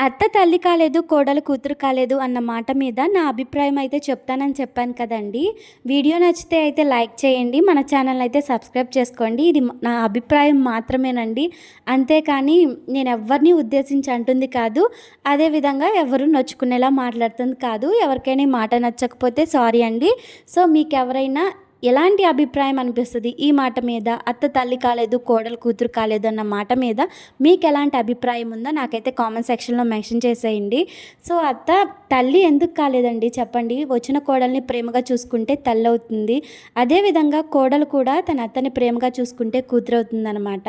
అత్త తల్లి కాలేదు, కోడలు కూతురు కాలేదు అన్న మాట మీద నా అభిప్రాయం అయితే చెప్తానని చెప్పాను కదండీ! వీడియో నచ్చితే అయితే లైక్ చేయండి. మన ఛానల్ అయితే సబ్స్క్రైబ్ చేసుకోండి. ఇది నా అభిప్రాయం మాత్రమేనండి. అంతేకానీ నేనెవ్వరిని ఉద్దేశించి అంటుంది కాదు. అదేవిధంగా ఎవరు నొచ్చుకునేలా మాట్లాడుతుంది కాదు. ఎవరికైనా ఈ మాట నచ్చకపోతే సారీ అండి. సో, మీకెవరైనా ఎలాంటి అభిప్రాయం అనిపిస్తది ఈ మాట మీద? అత్త తల్లి కాలేదు, కోడలు కూతురు కాలేదు అన్న మాట మీద మీకెలాంటి అభిప్రాయం ఉందో నాకైతే కామెంట్ సెక్షన్‌లో మెన్షన్ చేసేయండి. సో, అత్త తల్లి ఎందుకు కాలేదండి చెప్పండి? వచ్చిన కోడల్ని ప్రేమగా చూసుకుంటే తల్లవుతుంది. అదేవిధంగా కోడలు కూడా తన అత్తని ప్రేమగా చూసుకుంటే కూతురవుతుందనమాట.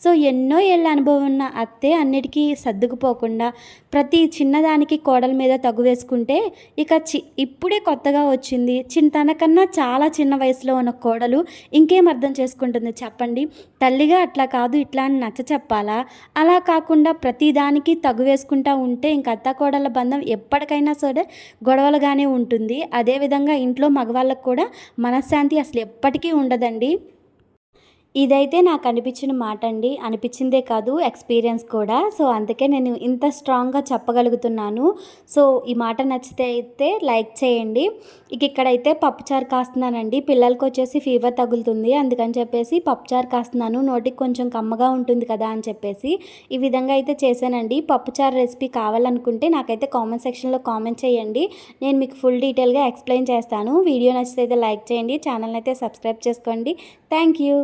సో, ఎన్నో ఏళ్ల అనుభవం ఉన్న అత్తే అన్నిటికీ సర్దుకుపోకుండా ప్రతి చిన్నదానికి కోడల మీద తగు వేసుకుంటే ఇక ఇప్పుడే కొత్తగా వచ్చింది తనకన్నా చాలా చిన్న వయసులో ఉన్న కోడలు ఇంకేం అర్థం చేసుకుంటుంది చెప్పండి? తల్లిగా అట్లా కాదు ఇట్లా అని నచ్చ చెప్పాలా? అలా కాకుండా ప్రతిదానికి తగు వేసుకుంటా ఉంటే ఇంక అత్తాకోడళ్ళ బంధం ఎప్పటికైనా సరే గొడవలుగానే ఉంటుంది. అదేవిధంగా ఇంట్లో మగవాళ్ళకి కూడా మనశ్శాంతి అసలు ఎప్పటికీ ఉండదండి. ఇదైతే నాకు అనిపించిన మాట అండి. అనిపించిందే కాదు ఎక్స్‌పీరియన్స్ కూడా. సో, అందుకే నేను ఇంత స్ట్రాంగ్‌గా చెప్పగలుగుతున్నాను. సో, ఈ మాట నచ్చితే అయితే లైక్ చేయండి. ఇక్కడైతే పప్పుచారు కాస్తున్నానండి. పిల్లలకొచ్చేసి ఫీవర్ తగులుతుంది. అందుకని చెప్పేసి పప్పుచారు కాస్తున్నాను. నోటికి కొంచెం కమ్మగా ఉంటుంది కదా అని చెప్పేసి. ఈ విధంగా అయితే చేశానండి. పప్పుచారు రెసిపీ కావాలనుకుంటే నాకైతే కామెంట్ సెక్షన్‌లో కామెంట్ చేయండి. నేను మీకు ఫుల్ డీటెయిల్‌గా ఎక్స్‌ప్లెయిన్ చేస్తాను. వీడియో నచ్చితే అయితే లైక్ చేయండి. ఛానల్‌ని అయితే సబ్స్క్రైబ్ చేసుకోండి. Thank you.